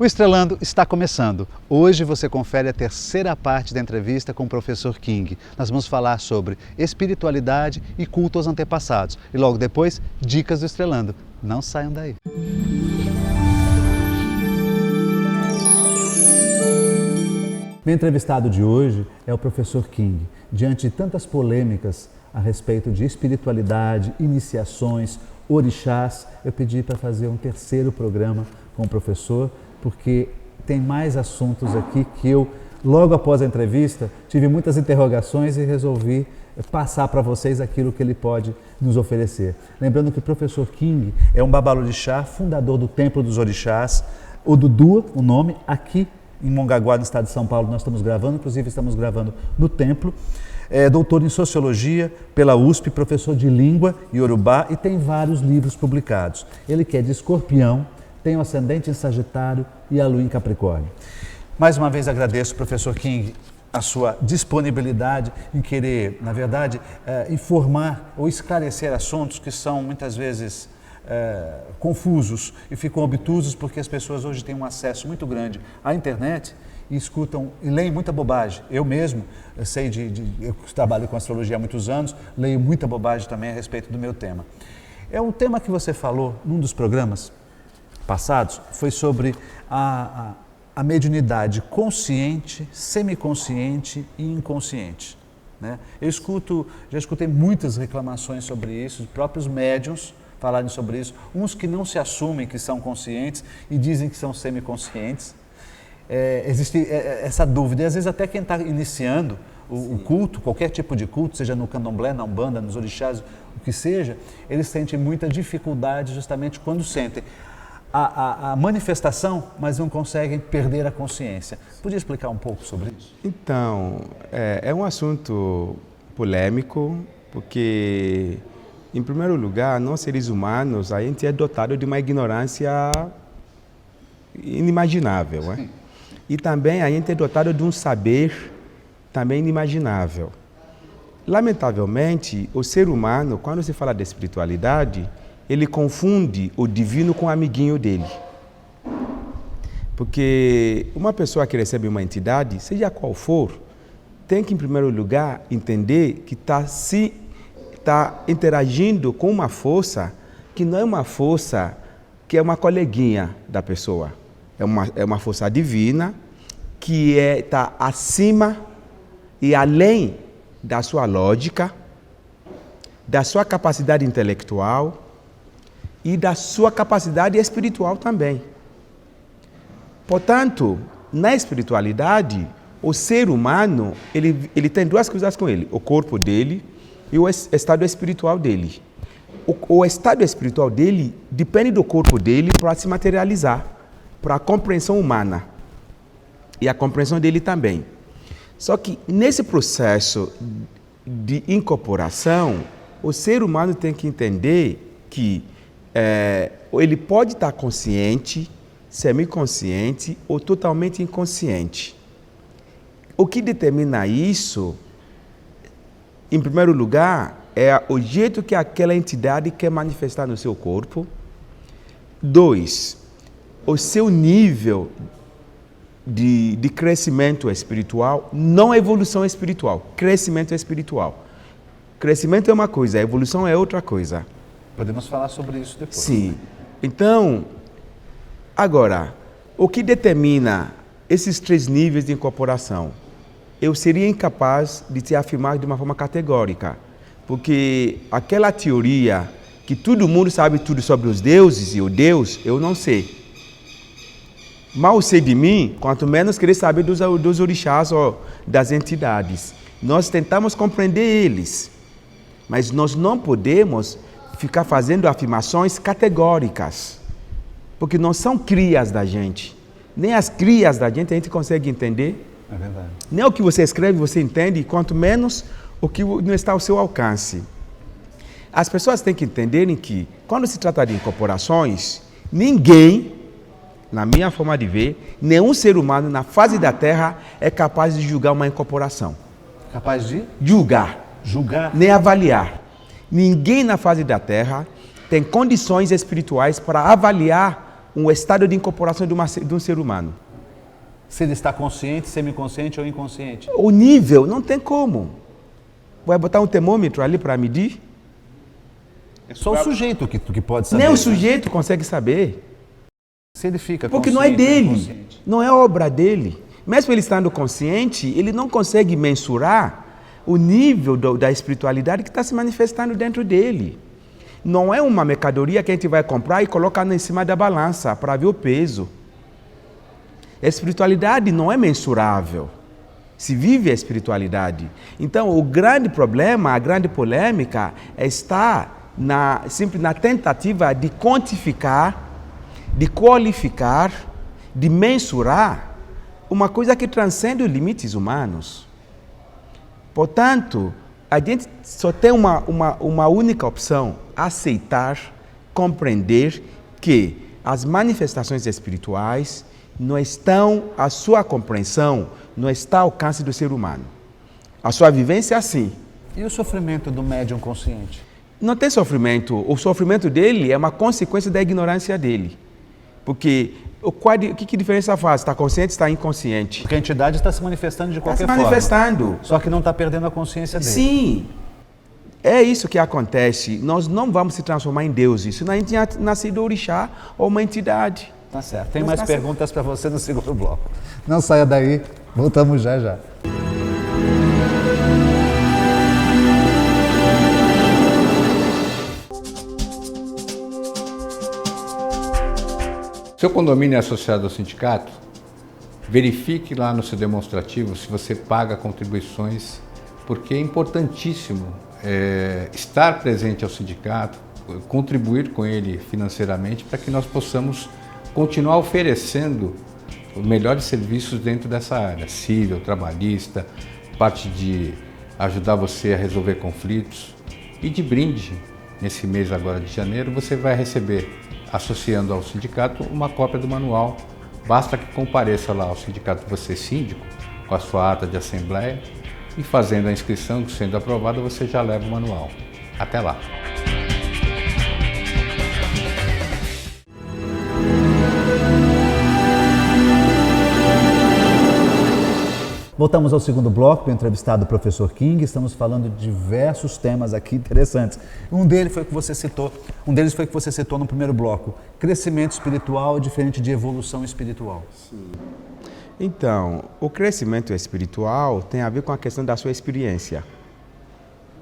O Estrelando está começando. Hoje você confere a terceira parte da entrevista com o professor King. Nós vamos falar sobre espiritualidade e culto aos antepassados. E logo depois, dicas do Estrelando. Não saiam daí. Meu entrevistado de hoje é o professor King. Diante de tantas polêmicas a respeito de espiritualidade, iniciações, orixás, eu pedi para fazer um terceiro programa com o professor, porque tem mais assuntos aqui que eu, logo após a entrevista, tive muitas interrogações e resolvi passar para vocês aquilo que ele pode nos oferecer. Lembrando que o professor King é um babalorixá, fundador do Templo dos Orixás, Odudua, o nome, aqui em Mongaguá, no estado de São Paulo, nós estamos gravando, inclusive estamos gravando no templo. É doutor em Sociologia pela USP, professor de Língua Iorubá e tem vários livros publicados. Ele que é de Escorpião, tem o ascendente em Sagitário e a Lua em Capricórnio. Mais uma vez agradeço, professor King, a sua disponibilidade em querer, na verdade, informar ou esclarecer assuntos que são muitas vezes confusos e ficam obtusos porque as pessoas hoje têm um acesso muito grande à internet e escutam e leem muita bobagem. Eu mesmo, eu trabalho com astrologia há muitos anos, leio muita bobagem também a respeito do meu tema. É um tema que você falou num dos programas passados, foi sobre a mediunidade consciente, semiconsciente e inconsciente. Né? Já escutei muitas reclamações sobre isso, os próprios médiuns falarem sobre isso, uns que não se assumem que são conscientes e dizem que são semiconscientes. Existe essa dúvida, e às vezes até quem está iniciando o culto, qualquer tipo de culto, seja no candomblé, na umbanda, nos orixás, o que seja, eles sentem muita dificuldade justamente quando sentem a manifestação, mas não conseguem perder a consciência. Podia explicar um pouco sobre isso? Então, é um assunto polêmico, porque, em primeiro lugar, nós seres humanos, a gente é dotado de uma ignorância inimaginável, né? E também a gente é dotado de um saber também inimaginável. Lamentavelmente, o ser humano, quando se fala de espiritualidade, ele confunde o divino com o amiguinho dele. Porque uma pessoa que recebe uma entidade, seja qual for, tem que, em primeiro lugar, entender que está interagindo com uma força que não é uma força que é uma coleguinha da pessoa. É uma força divina que está acima e além da sua lógica, da sua capacidade intelectual e da sua capacidade espiritual também. Portanto, na espiritualidade, o ser humano ele tem duas coisas com ele, o corpo dele e o estado espiritual dele. O estado espiritual dele depende do corpo dele para se materializar, para a compreensão humana e a compreensão dele também. Só que nesse processo de incorporação, o ser humano tem que entender que ele pode estar consciente, semiconsciente ou totalmente inconsciente. O que determina isso, em primeiro lugar, é o jeito que aquela entidade quer manifestar no seu corpo. 2, o seu nível de crescimento espiritual, não evolução espiritual, crescimento espiritual. Crescimento é uma coisa, a evolução é outra coisa. Podemos falar sobre isso depois. Sim. Então, agora, o que determina esses 3 níveis de incorporação? Eu seria incapaz de te afirmar de uma forma categórica, porque aquela teoria que todo mundo sabe tudo sobre os deuses e o Deus, eu não sei. Mal sei de mim, quanto menos querer saber dos orixás ou das entidades. Nós tentamos compreender eles, mas nós não podemos ficar fazendo afirmações categóricas, porque não são crias da gente. Nem as crias da gente a gente consegue entender. É verdade. Nem o que você escreve você entende, quanto menos o que não está ao seu alcance. As pessoas têm que entenderem que, quando se trata de incorporações, ninguém, na minha forma de ver, nenhum ser humano na face da Terra é capaz de julgar uma incorporação. Capaz de? Julgar. Julgar? Nem avaliar. Ninguém na face da Terra tem condições espirituais para avaliar um estado de incorporação de um ser humano. Se ele está consciente, semiconsciente ou inconsciente? O nível, não tem como. Vai botar um termômetro ali para medir? É só o sujeito que pode saber. Nem o né? sujeito consegue saber. Se ele fica Porque consciente, não é dele, inconsciente. não é obra dele. Mesmo ele estando consciente, ele não consegue mensurar o nível da espiritualidade que está se manifestando dentro dele. Não é uma mercadoria que a gente vai comprar e colocar em cima da balança para ver o peso. A espiritualidade não é mensurável. Se vive a espiritualidade. Então, o grande problema, a grande polêmica está sempre na tentativa de quantificar, de qualificar, de mensurar uma coisa que transcende os limites humanos. Portanto, a gente só tem uma única opção: aceitar, compreender que as manifestações espirituais não estão, a sua compreensão não está ao alcance do ser humano. A sua vivência é assim. E o sofrimento do médium consciente? Não tem sofrimento. O sofrimento dele é uma consequência da ignorância dele. Porque o que diferença faz? Está consciente, está inconsciente? Porque a entidade está se manifestando de qualquer forma. Está se manifestando. Só que não está perdendo a consciência dele. Sim. É isso que acontece. Nós não vamos se transformar em deuses, senão a gente tinha nascido orixá ou uma entidade. Tá certo. Tem mais perguntas para você no segundo bloco. Não saia daí. Voltamos já já. Seu condomínio é associado ao sindicato? Verifique lá no seu demonstrativo se você paga contribuições, porque é importantíssimo estar presente ao sindicato, contribuir com ele financeiramente para que nós possamos continuar oferecendo os melhores serviços dentro dessa área, civil, trabalhista, parte de ajudar você a resolver conflitos. E de brinde, nesse mês agora de janeiro, você vai receber, associando ao sindicato, uma cópia do manual. Basta que compareça lá ao sindicato, você síndico, com a sua ata de assembleia, e fazendo a inscrição, sendo aprovada, você já leva o manual. Até lá! Voltamos ao segundo bloco, o entrevistado professor King. Estamos falando de diversos temas aqui interessantes. Um deles foi o que você citou no primeiro bloco. Crescimento espiritual é diferente de evolução espiritual. Sim. Então, o crescimento espiritual tem a ver com a questão da sua experiência.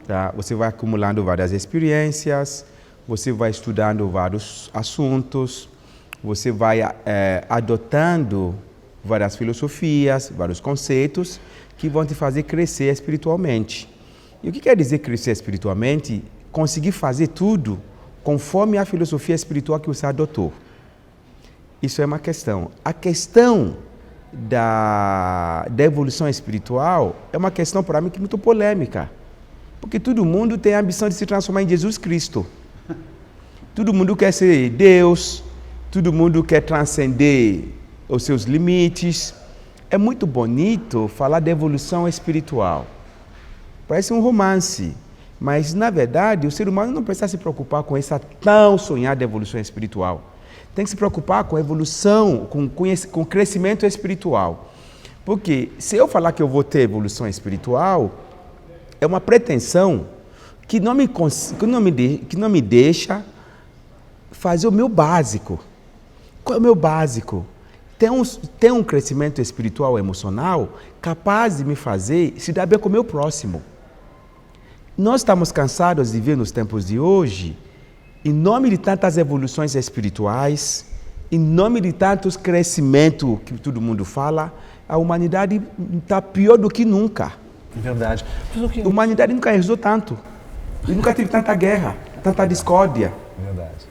Tá? Você vai acumulando várias experiências, você vai estudando vários assuntos, você vai adotando várias filosofias, vários conceitos que vão te fazer crescer espiritualmente. E o que quer dizer crescer espiritualmente? Conseguir fazer tudo conforme a filosofia espiritual que você adotou. Isso é uma questão. A questão da evolução espiritual é uma questão, para mim, que é muito polêmica. Porque todo mundo tem a ambição de se transformar em Jesus Cristo. Todo mundo quer ser Deus, todo mundo quer transcender os seus limites. É muito bonito falar de evolução espiritual. Parece um romance, mas na verdade o ser humano não precisa se preocupar com essa tão sonhada evolução espiritual. Tem que se preocupar com a evolução, com o crescimento espiritual. Porque se eu falar que eu vou ter evolução espiritual, é uma pretensão que não me deixa fazer o meu básico. Qual é o meu básico? Ter um crescimento espiritual emocional capaz de me fazer se dar bem com o meu próximo. Nós estamos cansados de ver nos tempos de hoje, em nome de tantas evoluções espirituais, em nome de tantos crescimentos que todo mundo fala, a humanidade está pior do que nunca. Verdade. A humanidade nunca rezou tanto. E nunca teve tanta guerra, tanta discórdia. Verdade.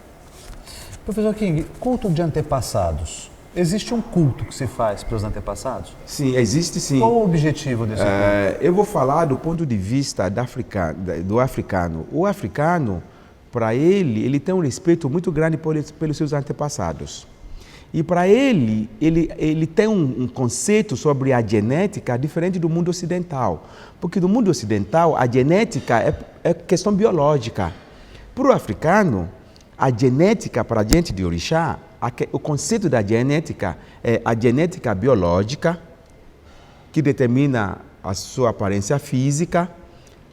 Professor King, culto de antepassados. Existe um culto que se faz para os antepassados? Sim, existe sim. Qual o objetivo desse culto? Eu vou falar do ponto de vista do africano. O africano, para ele tem um respeito muito grande pelos seus antepassados. E para ele tem um conceito sobre a genética diferente do mundo ocidental. Porque no mundo ocidental, a genética é questão biológica. Para o africano, a genética para a gente de orixá o conceito da genética é a genética biológica, que determina a sua aparência física,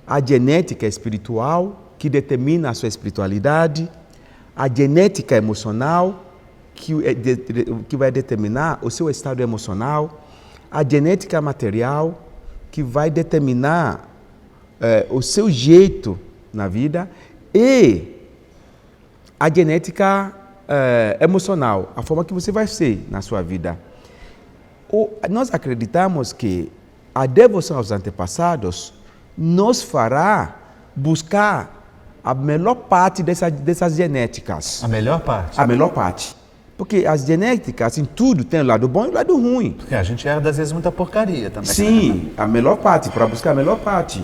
a genética espiritual, que determina a sua espiritualidade, a genética emocional, que vai determinar o seu estado emocional, a genética material, que vai determinar o seu jeito na vida, e a genética emocional, a forma que você vai ser na sua vida. Nós acreditamos que a devoção aos antepassados nos fará buscar a melhor parte dessas genéticas. A melhor parte? A melhor parte. Porque as genéticas, assim, tudo tem o lado bom e o lado ruim. Porque a gente herda, às vezes, muita porcaria também. Sim, a melhor parte, para buscar a melhor parte.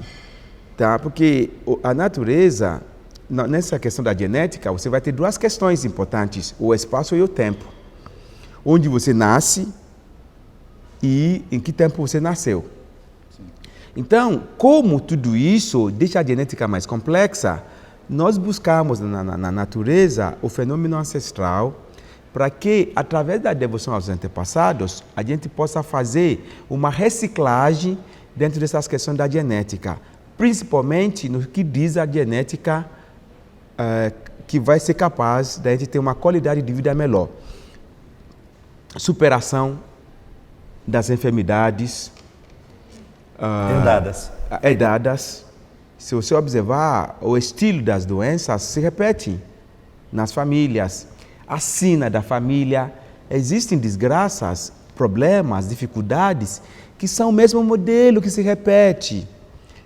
Tá? Porque a natureza, nessa questão da genética, você vai ter duas questões importantes, o espaço e o tempo. Onde você nasce e em que tempo você nasceu. Sim. Então, como tudo isso deixa a genética mais complexa, nós buscamos na natureza o fenômeno ancestral para que, através da devoção aos antepassados, a gente possa fazer uma reciclagem dentro dessas questões da genética, principalmente no que diz a genética que vai ser capaz de a gente ter uma qualidade de vida melhor. Superação das enfermidades herdadas. Se você observar, o estilo das doenças se repete nas famílias. A sina da família, existem desgraças, problemas, dificuldades que são o mesmo modelo que se repete.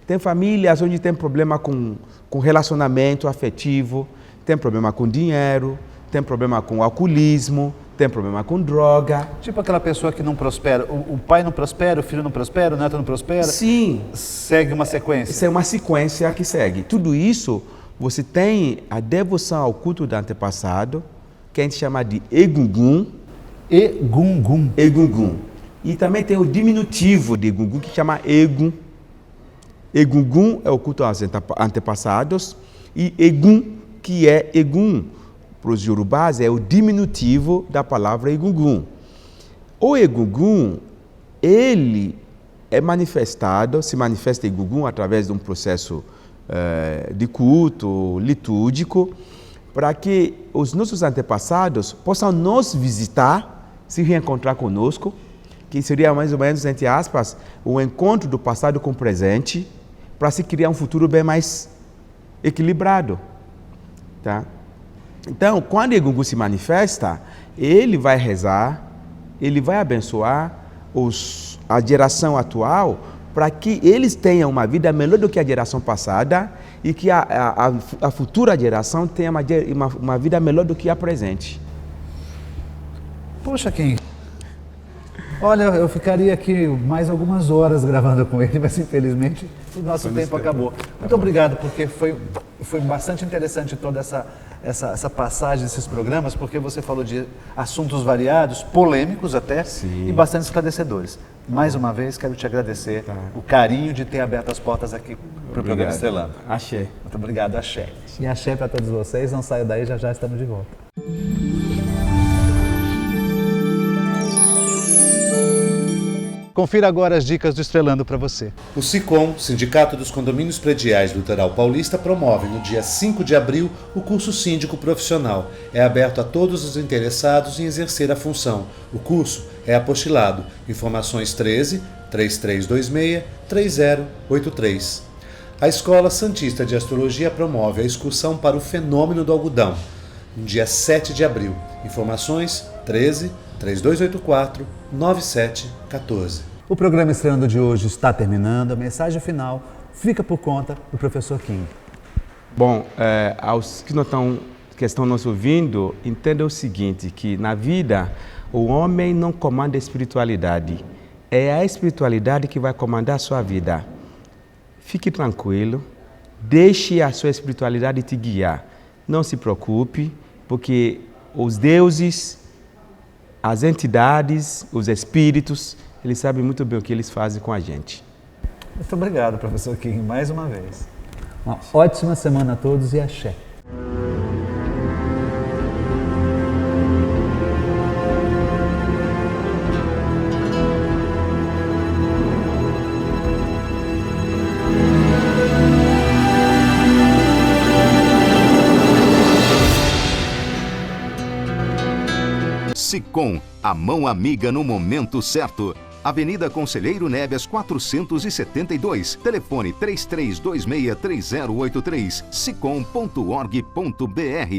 Tem famílias onde tem problema com relacionamento afetivo, tem problema com dinheiro, tem problema com alcoolismo, tem problema com droga. Tipo aquela pessoa que não prospera, o pai não prospera, o filho não prospera, o neto não prospera. Sim. Segue uma sequência. Isso é uma sequência que segue. Tudo isso, você tem a devoção ao culto do antepassado, que a gente chama de Egungun. Egungun. Egungun. E também tem o diminutivo de Egungun, que chama Egun. Egungun é o culto aos antepassados, e Egun, que é Egun, para os Yorubás, é o diminutivo da palavra Egungun. O Egungun, ele é se manifesta Egungun através de um processo de culto litúrgico, para que os nossos antepassados possam nos visitar, se reencontrar conosco, que seria mais ou menos, entre aspas, o encontro do passado com o presente, para se criar um futuro bem mais equilibrado. Tá? Então, quando Egungun se manifesta, ele vai rezar, ele vai abençoar a geração atual, para que eles tenham uma vida melhor do que a geração passada e que a futura geração tenha uma vida melhor do que a presente. Poxa, Kim, olha, eu ficaria aqui mais algumas horas gravando com ele, mas infelizmente o nosso tempo acabou. Muito obrigado, porque foi bastante interessante toda essa passagem desses programas, porque você falou de assuntos variados, polêmicos até, sim, e bastante esclarecedores. Mais uma vez, quero te agradecer o carinho de ter aberto as portas aqui para o programa Estrelando. Axé. Muito obrigado, axé. E axé para todos vocês, não saiam daí, já estamos de volta. Confira agora as dicas do Estrelando para você. O SICOM, Sindicato dos Condomínios Prediais do Litoral Paulista, promove no dia 5 de abril o curso Síndico Profissional. É aberto a todos os interessados em exercer a função. O curso é apostilado. Informações 13 3326 3083. A Escola Santista de Astrologia promove a excursão para o Fenômeno do Algodão, no dia 7 de abril. Informações 13 3284 9714. O programa Estrelando de hoje está terminando. A mensagem final fica por conta do professor Kim. Bom, aos que estão nos ouvindo, entenda o seguinte, que na vida o homem não comanda a espiritualidade. É a espiritualidade que vai comandar a sua vida. Fique tranquilo, deixe a sua espiritualidade te guiar. Não se preocupe, porque os deuses, as entidades, os espíritos, eles sabem muito bem o que eles fazem com a gente. Muito obrigado, professor Kim, mais uma vez. Uma ótima semana a todos e axé. Sicom, a mão amiga no momento certo. Avenida Conselheiro Neves 472, telefone 33263083, sicom.org.br.